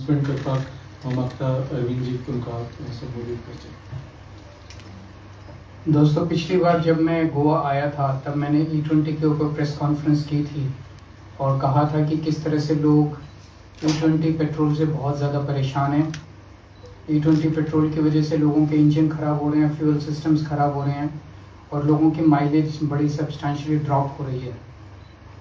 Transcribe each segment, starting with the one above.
Spend करता मागता अरविंदजी तुमका संबोधित करते। दोस्तों, पिछली बार जब मैं गोवा आया था तब मैंने E20 के ऊपर प्रेस कॉन्फ्रेंस की थी और कहा था कि किस तरह से लोग E20 पेट्रोल से बहुत ज़्यादा परेशान हैं। E20 पेट्रोल की वजह से लोगों के इंजन ख़राब हो रहे हैं, फ्यूल सिस्टम्स ख़राब हो रहे हैं और लोगों की माइलेज बड़ी सब्सटैंशियली ड्रॉप हो रही है।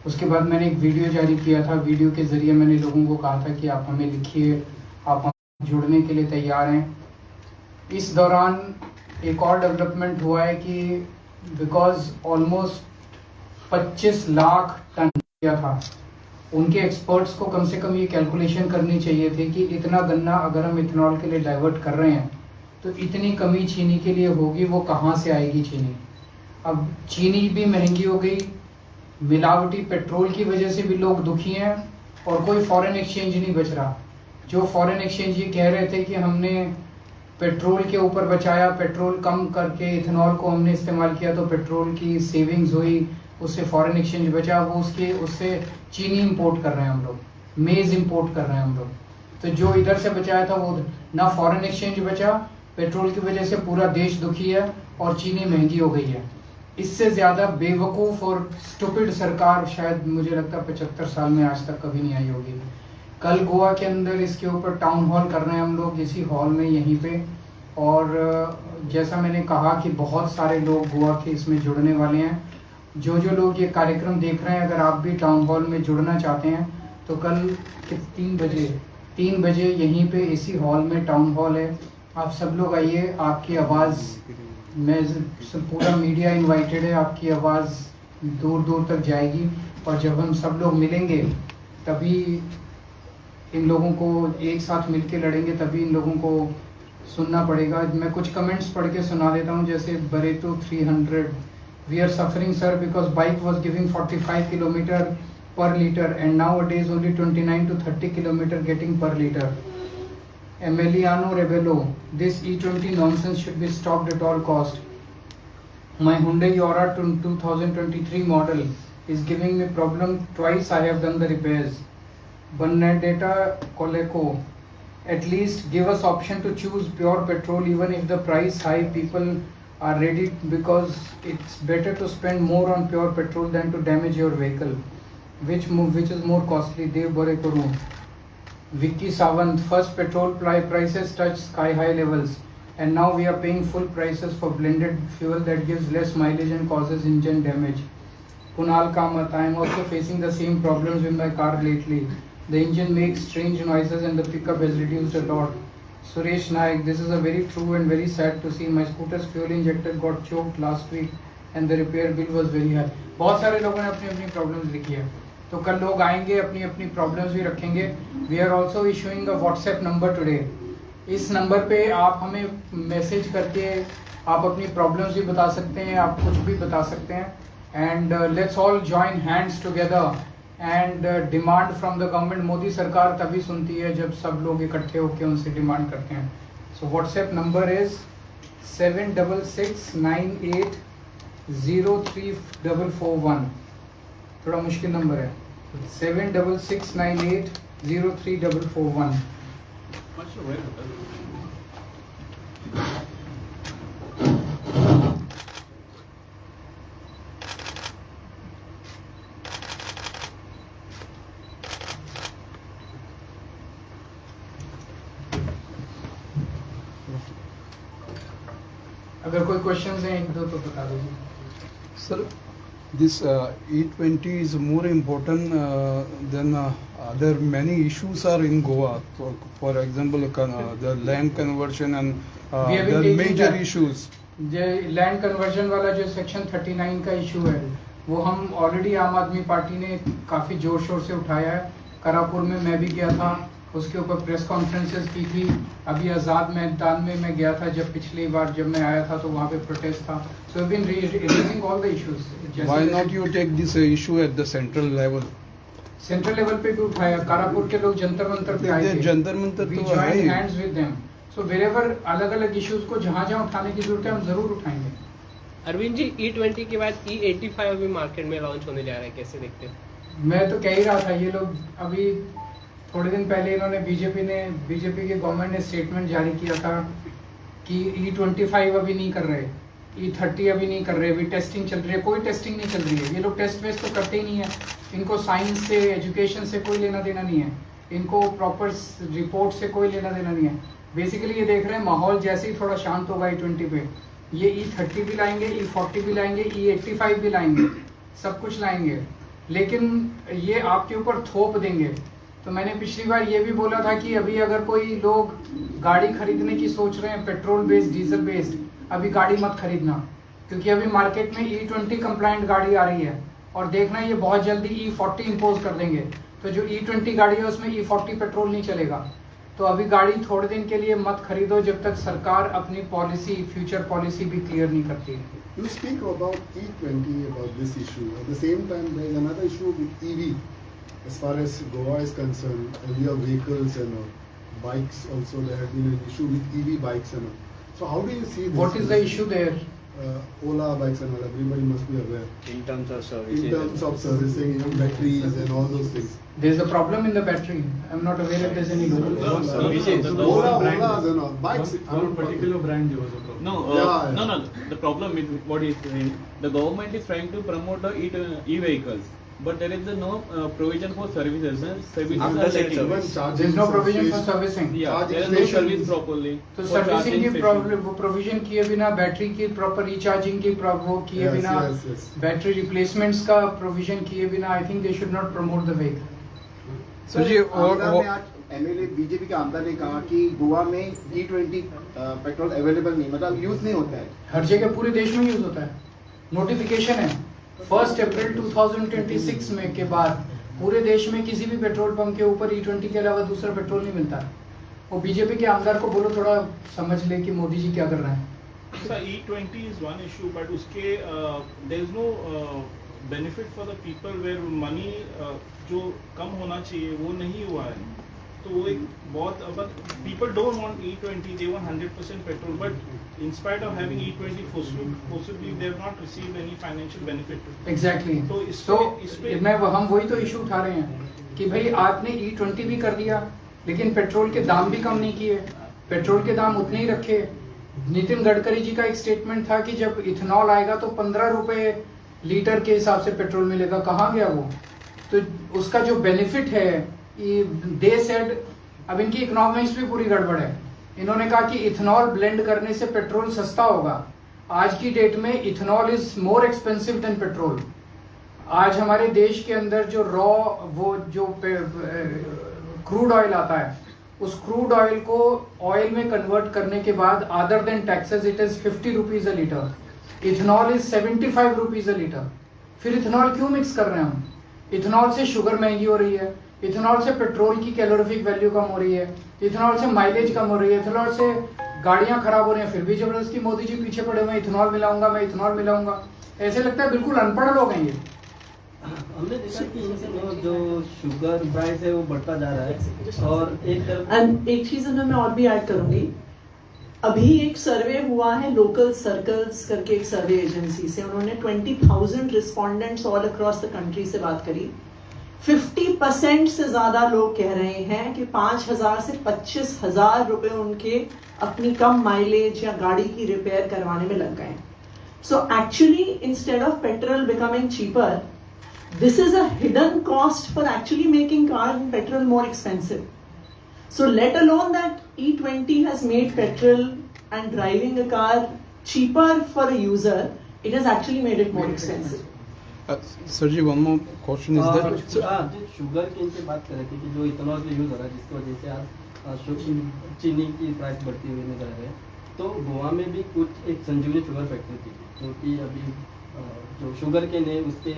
उसके बाद मैंने एक वीडियो जारी किया था। वीडियो के ज़रिए मैंने लोगों को कहा था कि आप हमें लिखिए, आप हम जुड़ने के लिए तैयार हैं। इस दौरान एक और डेवलपमेंट हुआ है कि बिकॉज ऑलमोस्ट 25 लाख टन किया था, उनके एक्सपर्ट्स को कम से कम ये कैलकुलेशन करनी चाहिए थी कि इतना गन्ना अगर हम इथेनॉल के लिए डाइवर्ट कर रहे हैं तो इतनी कमी चीनी के लिए होगी, वो कहाँ से आएगी चीनी। अब चीनी भी महंगी हो गई, मिलावटी पेट्रोल की वजह से भी लोग दुखी हैं और कोई फॉरेन एक्सचेंज नहीं बच रहा। जो फॉरेन एक्सचेंज ये कह रहे थे कि हमने पेट्रोल के ऊपर बचाया, पेट्रोल कम करके इथेनॉल को हमने इस्तेमाल किया तो पेट्रोल की सेविंग्स हुई, उससे फॉरेन एक्सचेंज बचा, वो उससे चीनी इंपोर्ट कर रहे हैं हम लोग, मेज़ इंपोर्ट कर रहे हैं हम लोग। तो जो इधर से बचाया था वो ना फॉरेन एक्सचेंज बचा, पेट्रोल की वजह से पूरा देश दुखी है और चीनी महंगी हो गई है। इससे ज़्यादा बेवकूफ़ और स्टूपिड सरकार शायद मुझे लगता है 75 साल में आज तक कभी नहीं आई होगी। कल गोवा के अंदर इसके ऊपर टाउन हॉल कर रहे हैं हम लोग, इसी हॉल में यहीं पे। और जैसा मैंने कहा कि बहुत सारे लोग गोवा के इसमें जुड़ने वाले हैं। जो लोग ये कार्यक्रम देख रहे हैं, अगर आप भी टाउन हॉल में जुड़ना चाहते हैं तो कल 3 बजे यहीं पे इसी हॉल में टाउन हॉल है। आप सब लोग आइए, आपकी आवाज़, मैं पूरा मीडिया इनवाइटेड है, आपकी आवाज़ दूर दूर तक जाएगी। और जब हम सब लोग मिलेंगे तभी इन लोगों को एक साथ मिलके लड़ेंगे, तभी इन लोगों को सुनना पड़ेगा। मैं कुछ कमेंट्स पढ़ के सुना देता हूँ। जैसे बरेटो 300, we are suffering sir because bike was giving 45 kilometre per litre and nowadays only 29 to 30 kilometre getting per litre. Emiliano Rebello, this E20 nonsense should be stopped at all cost. My Hyundai Aura 2023 model is giving me problem twice. I have done the repairs. Bernadetta Coleco, at least give us option to choose pure petrol even if the price high. People are ready because it's better to spend more on pure petrol than to damage your vehicle, which is more costly. Dev Borekoru. Vicky Savant, first petrol prices touched sky high levels and now we are paying full prices for blended fuel that gives less mileage and causes engine damage. Kunal Kamath, I am also facing the same problems with my car lately. The engine makes strange noises and the pickup has reduced a lot. Suresh Naik, this is a very true and very sad to see. My scooter's fuel injector got choked last week and the repair bill was very high. बहुत सारे लोगों ने अपनी अपनी problems लिखी है, तो कल लोग आएंगे, अपनी अपनी प्रॉब्लम्स भी रखेंगे। We are also issuing a WhatsApp number today. इस नंबर पे आप हमें मैसेज करके आप अपनी प्रॉब्लम्स भी बता सकते हैं, आप कुछ भी बता सकते हैं। And let's all join hands together and demand from the government. Modi सरकार तभी सुनती है जब सब लोग इकट्ठे होकर उनसे डिमांड करते हैं। So WhatsApp number is 7669803441। थोड़ा मुश्किल नंबर है, 7669803441। अगर कोई क्वेश्चंस हैं एक दो तो बता दीजिए sir. This E20 is more important than other many issues are in Goa. For example, the land conversion and the major issues. जो लैंड कन्वर्जन वाला जो सेक्शन 39 का इशू है वो हम ऑलरेडी आम आदमी पार्टी ने काफ़ी जोर शोर से उठाया है। करापुर में मैं भी गया था, उसके ऊपर प्रेस कॉन्फ्रेंसेस की थी। अभी आज़ाद मैदान में मैं गया था, जब पिछली बार जब मैं आया था तो वहाँ पे प्रोटेस्ट था। So we been raising all the issues. Why not you take this issue at the central level? Central level पे भी उठाया। कारापुर के लोग जंतर मंतर पे आए थे, Jantar Mantar we joined hands with them. So wherever अलग अलग इश्यूज को जहाँ जहाँ उठाने की जरूरत है हम जरूर उठाएंगे। अरविंद जी, E20 के बाद E85 अभी मार्केट में लॉन्च होने जा रहा है, कैसे देखते हैं? मैं तो कह ही रहा था, ये लोग अभी थोड़े दिन पहले इन्होंने बीजेपी के गवर्नमेंट ने स्टेटमेंट जारी किया था कि E25 अभी नहीं कर रहे, E30 अभी नहीं कर रहे, अभी टेस्टिंग चल रही है। कोई टेस्टिंग नहीं चल रही है, ये लोग टेस्ट वेस्ट तो करते ही नहीं है। इनको साइंस से, एजुकेशन से कोई लेना देना नहीं है, इनको प्रॉपर रिपोर्ट से कोई लेना देना नहीं है। बेसिकली ये देख रहे हैं माहौल जैसे ही थोड़ा शांत होगा E20 पे, ये E30 भी लाएंगे, E40 भी लाएंगे, E85 भी लाएंगे, सब कुछ लाएंगे, लेकिन ये आपके ऊपर थोप देंगे। तो मैंने पिछली बार ये भी बोला था कि अभी अगर कोई लोग गाड़ी खरीदने की सोच रहे हैं पेट्रोल बेस्ड, डीजल बेस्ड, अभी गाड़ी मत खरीदना, क्योंकि अभी मार्केट में E20 कंप्लाइंट गाड़ी आ रही है और देखना ये बहुत जल्दी E40 इम्पोज कर देंगे। तो जो E20 गाड़ी है उसमें E40 पेट्रोल नहीं चलेगा। तो अभी गाड़ी थोड़े दिन के लिए मत खरीदो जब तक सरकार अपनी पॉलिसी, फ्यूचर पॉलिसी भी क्लियर नहीं करती है। You speak about E20, about this issue. At the same time, there is another issue with EV. As far as Goa is concerned, earlier vehicles and bikes also, there has been an issue with EV bikes and all. So how do you see this? What is the issue there? Ola bikes and all, everybody must be aware. In terms of services. In terms of servicing, even batteries and all those things. There is a problem in the battery. I am not aware if there is any Services. Olas and all. Bikes. One particular brand there was a problem. No, the problem is what is the government is trying to promote the e-vehicles, but there is no provision for services. Services After are that, lacking. even charging There is no provision for services. servicing. Yeah, Charging there is no stations. service properly. तो for servicing charging की stations. Provision किए बिना, battery की proper recharging की वो किए Yes, बिना, yes, yes. Battery replacements का प्रोविजन किए बिना, I think they should not promote the vehicle. Sir जी, आमदार ने आज एमएलए बीजेपी के आमदार ने कहा कि गोवा में E20 पेट्रोल अवेलेबल नहीं, मतलब यूज नहीं होता है। हर जगह पूरे देश में यूज होता है, नोटिफिकेशन है 1 अप्रैल 2026 में के बाद पूरे देश में किसी भी पेट्रोल पंप के ऊपर E20 के अलावा दूसरा पेट्रोल नहीं मिलता। वो बीजेपी के आमदार को बोलो थोड़ा समझ ले कि मोदी जी क्या कर रहे हैं। Sir, E20 is one issue, but उसके there is no benefit for the people where money जो कम होना चाहिए वो नहीं हुआ है। तो वो एक बहुत, but people don't want E20, they want 100% petrol, but in spite of having E20, possibly they have not received any financial benefit. Exactly तो हम वही तो इशू उठा रहे हैं कि भाई आपने E20 भी कर दिया, लेकिन पेट्रोल के दाम भी कम नहीं किए, पेट्रोल के दाम उतने ही रखे। नितिन गडकरी जी का एक स्टेटमेंट था कि जब इथेनॉल आएगा तो 15 रुपए लीटर के हिसाब से पेट्रोल मिलेगा, कहाँ गया वो? तो उसका जो बेनिफिट है, दे सेड, अब इनकी इकोनॉमिक्स भी पूरी गड़बड़ है। इन्होंने कहा कि इथेनॉल ब्लेंड करने से पेट्रोल सस्ता होगा। आज की डेट में ethanol is more expensive than petrol. आज हमारे देश के अंदर जो क्रूड ऑयल आता है, उस क्रूड ऑयल को ऑयल में कन्वर्ट करने के बाद other than taxes it is 50 rupees a litre. Ethanol is 75 rupees a litre. फिर इथेनॉल क्यों मिक्स कर रहे हैं हम? इथेनॉल से शुगर महंगी हो रही है, इथेनॉल से पेट्रोल की कैलोरीफिक वैल्यू कम हो रही है, इथेनॉल से माइलेज कम हो रही है, इथेनॉल से गाड़ियां खराब हो रही हैं, फिर भी जबरदस्ती मोदी जी पीछे पड़े हुए इथेनॉल मिलाऊंगा, मैं इथेनॉल मिलाऊंगा। ऐसे लगता है बिल्कुल अनपढ़ लोग हैं ये। हमने देखा कि इनसे जो शुगर प्राइस है वो बढ़ता जा रहा है, और एक चीज मैं और भी ऐड करूंगी। अभी एक सर्वे हुआ है लोकल सर्कल्स करके एक सर्वे एजेंसी से, उन्होंने 20,000 respondents all across the country से बात करी। 50% से ज्यादा लोग कह रहे हैं कि 5,000 से 25,000 रुपए उनके अपनी कम माइलेज या गाड़ी की रिपेयर करवाने में लग गए। So actually instead of petrol becoming cheaper, this is a hidden cost for actually making car and petrol more expensive. So let alone that E20 has made petrol and driving a car cheaper for a user, it has actually made it more expensive. Sir ji, one more question is that जो sugar cane की बात कर रहे थे कि जो ethanol का use हो रहा है, जिसकी वजह से आज चीनी की प्राइस बढ़ती हुई नजर आ रही है। तो गोवा में भी कुछ एक संजीवनी शुगर फैक्ट्री थी, क्योंकि अभी जो शुगर केन है उसके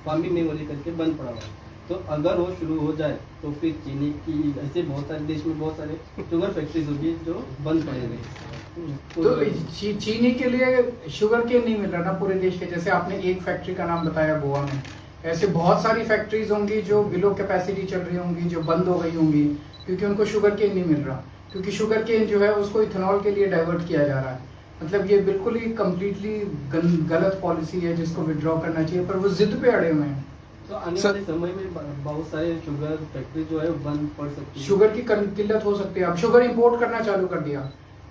फार्मिंग नहीं हो रही करके बंद पड़ा हुआ है। तो अगर वो शुरू हो जाए तो फिर चीनी की, ऐसे बहुत सारे देश में बहुत सारे शुगर फैक्ट्रीज होगी जो बंद पड़ेंगे। तो चीनी के लिए शुगर केन नहीं मिल रहा ना पूरे देश के। जैसे आपने एक फैक्ट्री का नाम बताया गोवा में, ऐसे बहुत सारी फैक्ट्रीज होंगी जो बिलो कैपेसिटी चल रही होंगी, जो बंद हो गई होंगी क्योंकि उनको शुगर केन नहीं मिल रहा, क्योंकि शुगर केन जो है उसको इथेनॉल के लिए डाइवर्ट किया जा रहा है। मतलब ये बिल्कुल ही कम्प्लीटली गलत पॉलिसी है जिसको विड्रॉ करना चाहिए, पर वो जिद पे अड़े हुए हैं। तो आने सर- वाले समय में बहुत सारे शुगर फैक्ट्री जो है बंद पड़ सकती है। शुगर की किल्लत हो सकती है। अब शुगर इंपोर्ट करना चालू कर दिया।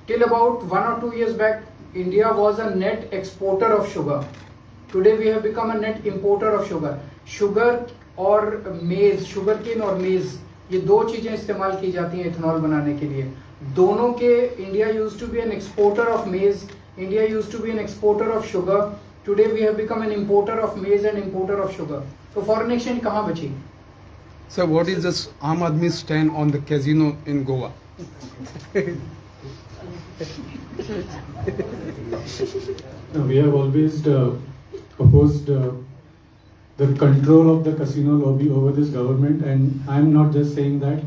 Till about 1 or 2 years back, India was a net exporter of sugar. Today we have become a net importer of sugar. Sugar और मेज, शुगर केन और मेज, ये दो चीजें इस्तेमाल की जाती हैं इथेनॉल बनाने के लिए। दोनों के India used to be an exporter of maize, India used to be an exporter of sugar. Today we have become an importer of maize and importer of sugar. तो फॉरेन एक्सचेंज कहाँ बची? Sir, what is this Aam Aadmi stand on the casino in Goa? We have always opposed the control of the casino lobby over this government, and I am not just saying that.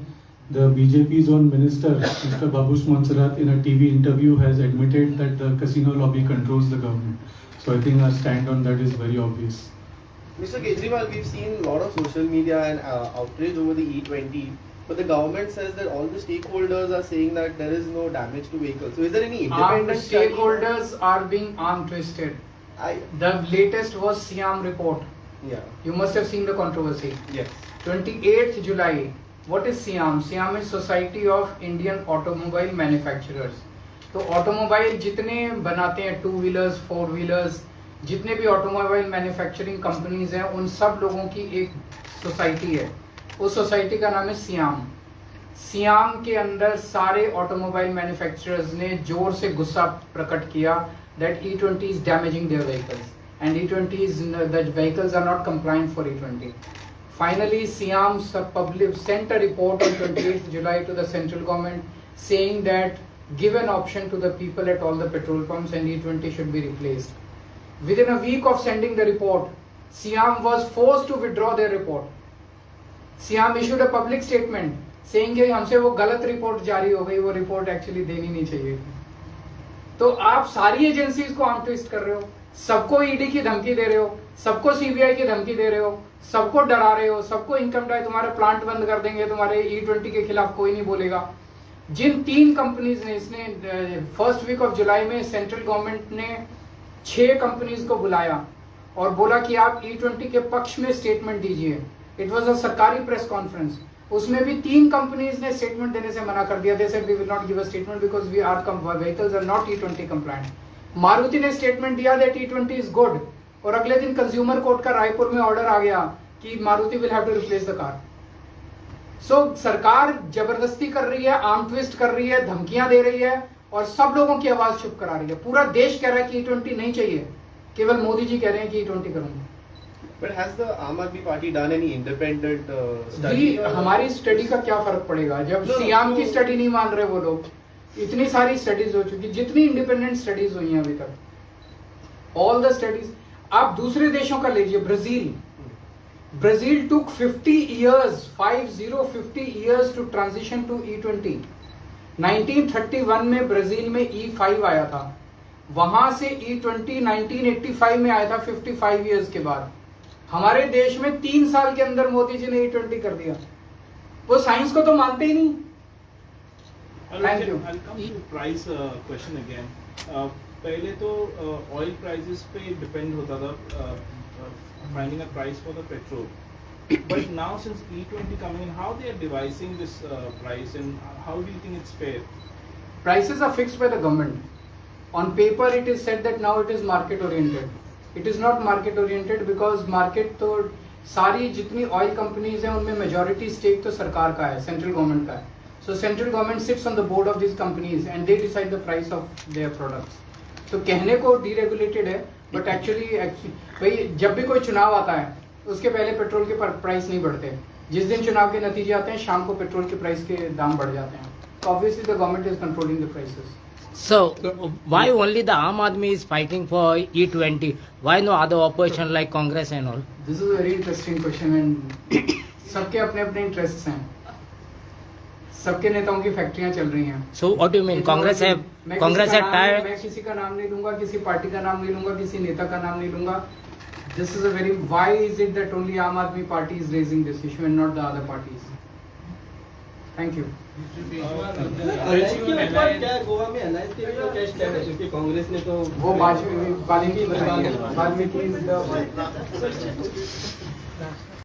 The BJP's own minister, Mr. Babush Monserrat, in a TV interview has admitted that the casino lobby controls the government. So I think our stand on that is very obvious. Mr. Kejriwal, we've seen a lot of social media and outrage over the E20, but the government says that all the stakeholders are saying that there is no damage to vehicles. So is there any independent study? Stakeholders are being arm twisted. The latest was Siam report. Yeah. You must have seen the controversy. Yes. 28th July. What is Siam? Siam is Society of Indian Automobile Manufacturers. तो automobile जितने बनाते हैं, 2 wheelers, 4 wheelers, जितने भी automobile manufacturing companies हैं, उन सब लोगों की एक सोसाइटी है। उस सोसाइटी का नाम है सियाम। सियाम के अंदर सारे ऑटोमोबाइल मैन्युफैक्चरर्स ने जोर से गुस्सा प्रकट किया that E20 is damaging their vehicles and the vehicles are not compliant for E20. Finally, Siam sent a report on 28th July to the central government saying that give an option to the people at all the petrol pumps and E20 should be replaced. Within a week of sending the report, Siam was forced to withdraw their report. Siam issued a public statement saying कि हमसे वो गलत report जारी हो गई, वो report actually देनी नहीं चाहिए थी। तो आप सारी एजेंसीज को आर्म ट्विस्ट कर रहे हो, सबको ईडी की धमकी दे रहे हो, सबको सीबीआई की धमकी दे रहे हो, सबको डरा रहे हो, सबको इनकम टैक्स, तुम्हारे प्लांट बंद कर देंगे, तुम्हारे E20 के खिलाफ कोई नहीं बोलेगा। जिन 3 कंपनीज ने, इसने फर्स्ट वीक ऑफ जुलाई में सेंट्रल गवर्नमेंट ने 6 कंपनीज को बुलाया और बोला कि आप E20 के पक्ष में स्टेटमेंट दीजिए। इट वाज अ सरकारी प्रेस कॉन्फ्रेंस। उसमें भी 3 कंपनीज ने स्टेटमेंट देने से मना कर दिया। They said we will not give a statement because we are vehicles are not E20 compliant. Maruti ने स्टेटमेंट दिया दैट E20 इज गुड, और अगले दिन कंज्यूमर कोर्ट का रायपुर में ऑर्डर आ गया कि Maruti will have to replace the car. So सरकार जबरदस्ती कर रही है, आर्म ट्विस्ट कर रही है, धमकियां दे रही है और सब लोगों की आवाज चुप करा रही है। पूरा देश कह रहा है कि E20 नहीं चाहिए, केवल मोदी जी कह रहे हैं कि E20 करूंगा। But has the Aam Aadmi Party done any independent study? हमारी स्टडी का क्या फर्क पड़ेगा जब सियाम की स्टडी नहीं मान रहे वो लोग। इतनी सारी स्टडीज हो चुकी, जितनी इंडिपेंडेंट स्टडीज हुई हैं अभी तक, ऑल द स्टडीज। आप दूसरे देशों का लीजिए, Brazil took 50 years to transition to E20। 1931 में ब्राजील में E5 आया था, वहां से E20 1985 में आया था, 55 इयर्स के बाद। हमारे देश में 3 साल के अंदर मोदी जी ने E20 कर दिया। वो साइंस को तो मानते ही नहीं। Thank you. I'll come to price question again. पहले तो oil prices पे depend होता था finding a price for the petrol. But now since E20 coming in, how they are devising this price and how do you think it's fair? Prices are fixed by the government. On paper it is said that now it is market oriented. It is not market oriented because market तो सारी जितनी oil companies हैं उनमें majority stake तो सरकार का है, central government का है। So central government sits on the board of these companies and they decide the price of their products. तो कहने को deregulated है, but actually भाई जब भी कोई चुनाव आता है उसके पहले पेट्रोल के प्राइस नहीं बढ़ते। जिस दिन चुनाव के नतीजे आते हैं शाम को पेट्रोल के प्राइस के दाम बढ़ जाते हैं। So obviously the government is controlling the prices. So why only the Aam Aadmi is fighting for E20? Why no other opposition like Congress and all? This is a very interesting question and सबके अपने अपने interests हैं, सबके नेताओं की फैक्ट्रियां चल रही हैं। So what do you mean? Congress have tired? मैं किसी का नाम नहीं लूंगा, किसी पार्टी का नाम नहीं लूंगा, किसी नेता का नाम नहीं लूंगा। This is a very, why is it that only Aam Aadmi Party is raising this issue and not the other parties? Thank you. क्या गोवा में एनआईएस के लिए क्या स्टेप है? क्योंकि कांग्रेस ने तो वो बाद में की